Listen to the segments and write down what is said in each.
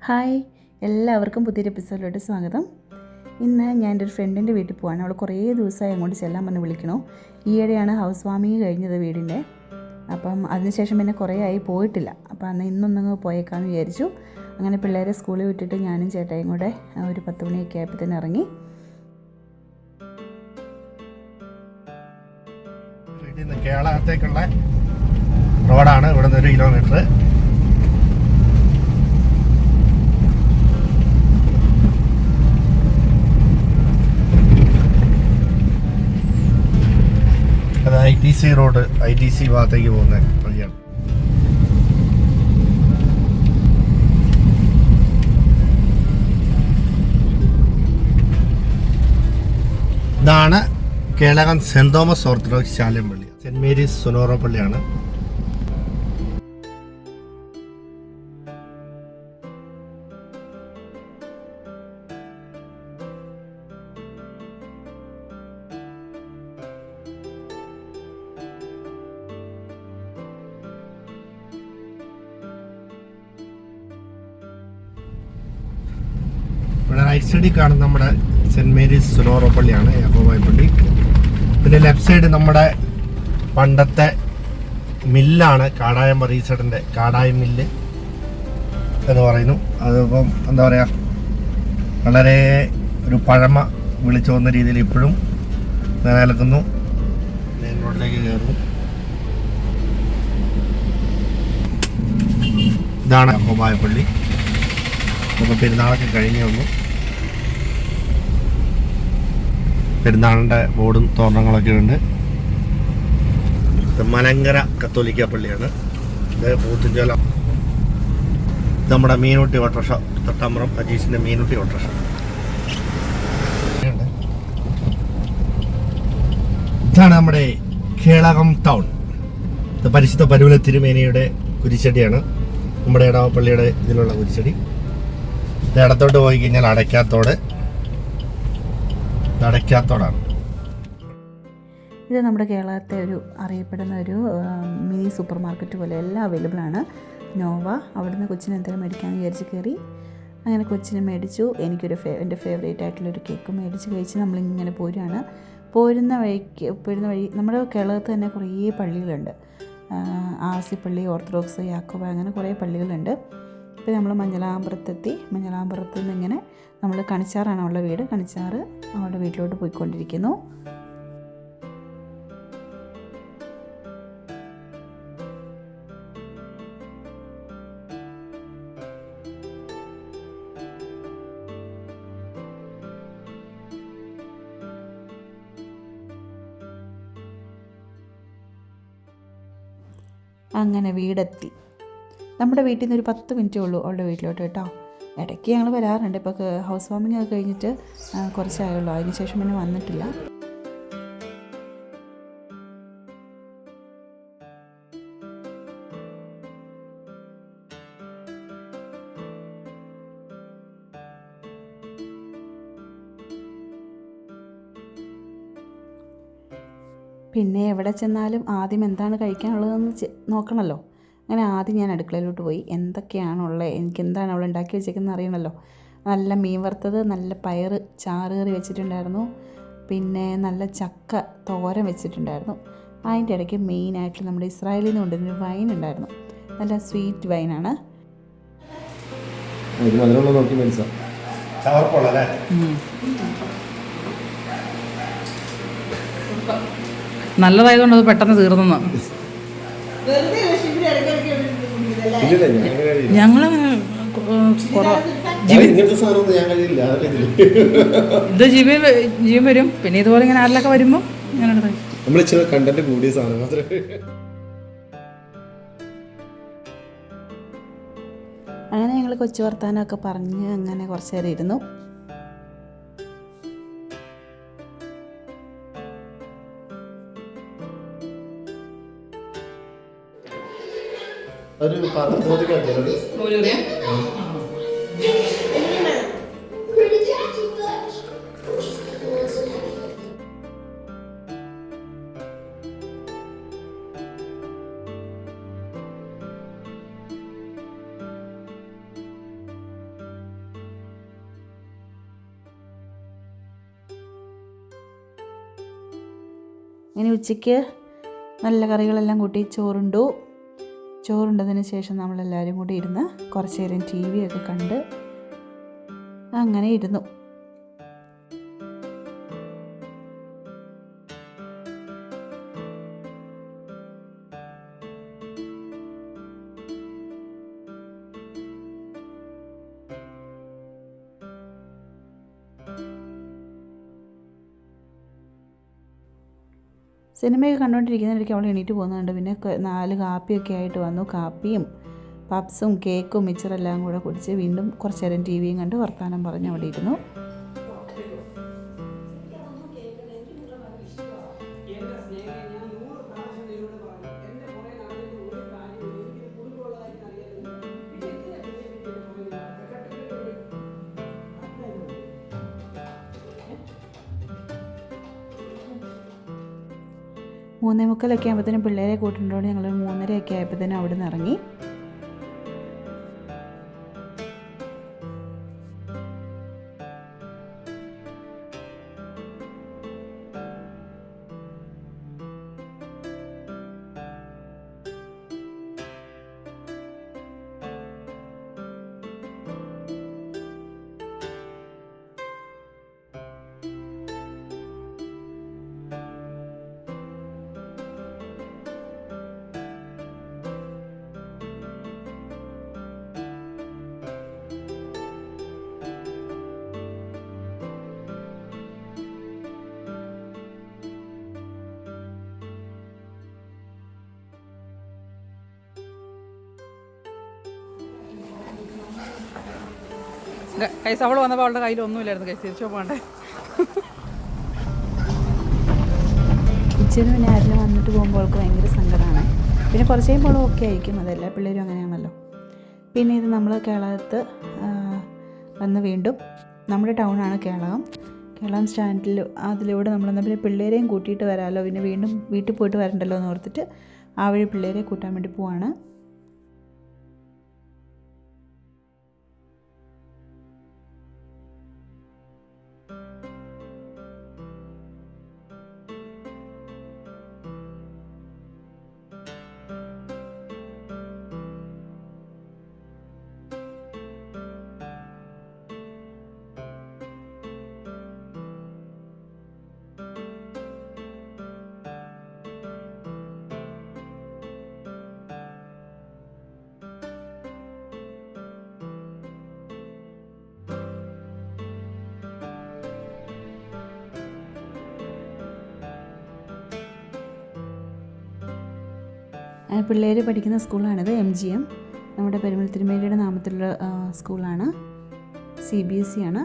Hi, എല്ലാവർക്കും പുതിയൊരു എപ്പിസോഡിലോട്ട് സ്വാഗതം. ഇന്ന് ഞാൻ എൻ്റെ ഒരു ഫ്രണ്ടിൻ്റെ വീട്ടിൽ പോവാണ്. അവൾ കുറേ ദിവസമായി അങ്ങോട്ട് ചെല്ലാൻ പറഞ്ഞ് വിളിക്കണോ. ഈയിടെയാണ് ഹൗസ് വാമിങ് കഴിഞ്ഞത് വീടിൻ്റെ. അപ്പം അതിനുശേഷം പിന്നെ കുറേ ആയി പോയിട്ടില്ല. അപ്പോൾ അന്ന് ഇന്നൊന്നങ്ങ് പോയേക്കാമെന്ന് വിചാരിച്ചു. അങ്ങനെ പിള്ളേരെ സ്കൂളിൽ വിട്ടിട്ട് ഞാനും ചേട്ടായും കൂടെ ഒരു 10 മണിയൊക്കെ ആയപ്പോഴത്തേന് ഇറങ്ങി. കേരളത്തേക്കുള്ള റോഡാണ്. ഇവിടെ നിന്ന് 1 കിലോമീറ്റർ. അത് ITC റോഡ്, ITC ഭാഗത്തേക്ക് പോകുന്ന വഴിയാണ്. ഇതാണ് കേളകം സെന്റ് തോമസ് ഓർത്തഡോക്സ് ശാലയം പള്ളി. സെന്റ് മേരീസ് സുനോറ പള്ളിയാണ്. ഇവിടെ റൈറ്റ് സൈഡിൽ കാണുന്ന നമ്മുടെ സെന്റ് മേരീസ് സുനോറ പള്ളിയാണ്, യാക്കോബായ പള്ളി. പിന്നെ ലെഫ്റ്റ് സൈഡ് നമ്മുടെ പണ്ടത്തെ മില്ലാണ്, കാടായം റീസഡിൻ്റെ കാടായം മില്ല് എന്ന് പറയുന്നു. അതിപ്പം എന്താ പറയുക, വളരെ ഒരു പഴമ വിളിച്ചു വന്ന രീതിയിൽ ഇപ്പോഴും നിലനിൽക്കുന്നു. മെയിൻ റോഡിലേക്ക് കയറുന്നു. ഇതാണ് യാക്കോബായ പള്ളി. നമുക്ക് പെരുന്നാളൊക്കെ കഴിഞ്ഞേ ഉള്ളൂ. പെരുന്നാളിൻ്റെ ബോർഡും തോരണങ്ങളൊക്കെ ഉണ്ട്. ഇത് മലങ്കര കത്തോലിക്ക പള്ളിയാണ്. ഇത് പൂത്തിഞ്ചോല. ഇത് നമ്മുടെ മീനുട്ടി ഓട്ടോറിക്ഷ, തട്ടാമ്പുറം അജീഷിൻ്റെ മീനുട്ടി ഓട്ടോറിക്ഷ. ഇതാണ് നമ്മുടെ കേളകം ടൗൺ. ഇത് പരിശുദ്ധ പരുവല തിരുമേനിയുടെ കുരിശടിയാണ്. നമ്മുടെ ഇടവപ്പള്ളിയുടെ ഇതിലുള്ള കുരിശടി. ഇത് ഇടത്തോട്ട് പോയി കഴിഞ്ഞാൽ അടയ്ക്കാത്തോടാണ്. ഇത് നമ്മുടെ കേരളത്തെ അറിയപ്പെടുന്ന ഒരു മിനി സൂപ്പർ മാർക്കറ്റ് പോലെ എല്ലാം അവൈലബിൾ ആണ്. നോവ. അവിടുന്ന് കൊച്ചിന് എന്തെങ്കിലും മേടിക്കാമെന്ന് വിചാരിച്ച് കയറി. അങ്ങനെ കൊച്ചിന് മേടിച്ചു. എൻ്റെ ഫേവറേറ്റ് ആയിട്ടുള്ളൊരു കേക്ക് മേടിച്ച് കഴിച്ച് നമ്മളിങ്ങനെ പോരുന്ന വഴി നമ്മുടെ കേരളത്തിൽ തന്നെ കുറേ പള്ളികളുണ്ട്. ആസിപ്പള്ളി, ഓർത്തഡോക്സ്, യാക്കോബ, അങ്ങനെ കുറേ പള്ളികളുണ്ട്. ഇപ്പോൾ നമ്മൾ മഞ്ഞളാമ്പുറത്തെത്തി. മഞ്ഞളാമ്പുറത്ത് നിന്ന് ഇങ്ങനെ നമ്മൾ കണിച്ചാറാണ് അവളുടെ വീട്. കണിച്ചാറ് അവളുടെ വീട്ടിലോട്ട് പോയിക്കൊണ്ടിരിക്കുന്നു. അങ്ങനെ വീടെത്തി. നമ്മുടെ വീട്ടിൽ നിന്ന് ഒരു 10 മിനിറ്റേ ഉള്ളൂ അവളുടെ വീട്ടിലോട്ട് കേട്ടോ. ഇടയ്ക്ക് ഞങ്ങൾ വരാറുണ്ട്. ഇപ്പോൾ ഹൗസ് വാമിങ് ഒക്കെ കഴിഞ്ഞിട്ട് കുറച്ചായുള്ളൂ. അതിന് ശേഷം പിന്നെ വന്നിട്ടില്ല. പിന്നെ എവിടെ ചെന്നാലും ആദ്യം എന്താണ് കഴിക്കാനുള്ളതെന്ന് നോക്കണമല്ലോ. അങ്ങനെ ആദ്യം ഞാൻ അടുക്കളയിലോട്ട് പോയി. എന്തൊക്കെയാണുള്ളത്, എനിക്കെന്താണ് അവൾ ഉണ്ടാക്കി വെച്ചേക്കുന്നത് അറിയണമല്ലോ. നല്ല മീൻ വറുത്തത്, നല്ല പയർ ചാറ് കറി വെച്ചിട്ടുണ്ടായിരുന്നു. പിന്നെ നല്ല ചക്ക തോരൻ വെച്ചിട്ടുണ്ടായിരുന്നു. അതിൻ്റെ ഇടയ്ക്ക് മെയിനായിട്ട് നമ്മുടെ ഇസ്രായേലിൽ നിന്ന് കൊണ്ടുവരുന്ന വൈൻ ഉണ്ടായിരുന്നു. നല്ല സ്വീറ്റ് വൈനാണ്. നല്ലതായതുകൊണ്ട് അത് പെട്ടെന്ന് തീർന്നു. ഞങ്ങളങ്ങനെ ഇത് ജീവൻ വരും. പിന്നെ ഇതുപോലെ ഇങ്ങനെ ആരിലൊക്കെ വരുമ്പോൾ കണ്ടന്റ് കൂടിയ സാധനം മാത്രമേ. അങ്ങനെ ഞങ്ങൾ കൊച്ചു വർത്താനമൊക്കെ പറഞ്ഞ് അങ്ങനെ കുറച്ച് നേരം ഇരുന്നു. ഒരു പാത്രത്തിലേക്ക് ഇനി ഉച്ചയ്ക്ക് നല്ല കറികളെല്ലാം കൂട്ടി ചോറുണ്ടതിന് ശേഷം നമ്മളെല്ലാവരും കൂടി ഇരുന്ന് കുറച്ച് നേരം ടി വി ഒക്കെ കണ്ട് അങ്ങനെ ഇരുന്നു. സിനിമയൊക്കെ കണ്ടുകൊണ്ടിരിക്കുന്നതിനിടയ്ക്ക് അവൾ എണീറ്റ് പോകുന്നുണ്ട്. പിന്നെ 4 കാപ്പിയൊക്കെ ആയിട്ട് വന്നു. കാപ്പിയും പപ്സും കേക്കും മിച്ചറെല്ലാം കൂടെ കുടിച്ച് വീണ്ടും കുറച്ച് നേരം ടി വിയും കണ്ട് വർത്തമാനം പറഞ്ഞ് അവിടെ ഇരുന്നു. മൂന്നേ മുക്കാലൊക്കെ ആകുമ്പോഴത്തേനും പിള്ളേരെ കൂട്ടുകൊണ്ടോണ്ട് ഞങ്ങൾ 3:30 ആയപ്പോഴത്തേനും അവിടെ നിന്ന് ഇറങ്ങി. കൈസ് അവൾ വന്നപ്പോൾ അവളുടെ കയ്യിൽ ഒന്നുമില്ലായിരുന്നു. കൈസ് തിരിച്ചു പോകണ്ടേ. ഉച്ചയ്ക്ക് പിന്നെ ആരെങ്കിലും വന്നിട്ട് പോകുമ്പോൾ അവൾക്ക് ഭയങ്കര സങ്കടമാണ്. പിന്നെ കുറച്ച് കഴിയുമ്പോൾ ഓക്കെ ആയിരിക്കും. അതെല്ലാ പിള്ളേരും അങ്ങനെയാണല്ലോ. പിന്നെ ഇത് നമ്മൾ കേളകത്ത് വന്ന് വീണ്ടും നമ്മുടെ ടൗണാണ് കേളകം സ്റ്റാൻഡിൽ അതിലൂടെ നമ്മളെന്നാൽ പിന്നെ പിള്ളേരെയും കൂട്ടിയിട്ട് വരാമല്ലോ, പിന്നെ വീണ്ടും വീട്ടിൽ പോയിട്ട് വരണ്ടല്ലോ എന്ന് ഓർത്തിട്ട് ആ വഴി പിള്ളേരെ കൂട്ടാൻ വേണ്ടി പോവാണ്. പിള്ളേർ പഠിക്കുന്ന സ്കൂളാണിത്. MGM നമ്മുടെ പെരുമൽത്തിരുമേലിയുടെ നാമത്തിലുള്ള സ്കൂളാണ്. CBSE ആണ്.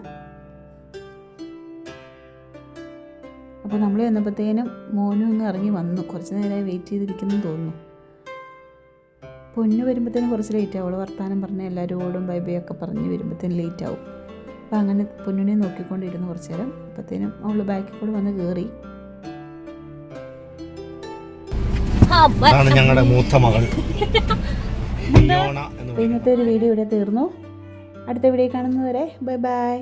അപ്പോൾ നമ്മൾ ചെന്നപ്പോഴത്തേനും മോനും അങ്ങ് ഇറങ്ങി വന്നു. കുറച്ച് നേരമായി വെയിറ്റ് ചെയ്തിരിക്കുന്നു തോന്നുന്നു. പൊന്നു വരുമ്പോഴത്തേനും കുറച്ച് ലേറ്റ് ആവും. അവൾ വർത്താനം പറഞ്ഞ് എല്ലാവരോടും ബൈ ബൈ ഒക്കെ പറഞ്ഞ് വരുമ്പോഴത്തേനും ലേറ്റ് ആവും. അപ്പോൾ അങ്ങനെ പൊന്നിനെ നോക്കിക്കൊണ്ടിരുന്നു കുറച്ച് നേരം. അപ്പോഴത്തേനും അവൾ ബാക്കിൽ കൂടെ വന്ന് കയറി. ഞങ്ങളുടെ മൂത്ത മകൾ. ഇന്നത്തെ ഒരു വീഡിയോ ഇവിടെ തീർന്നു. അടുത്ത വീഡിയോ കാണുന്നതുവരെ ബൈ ബൈ.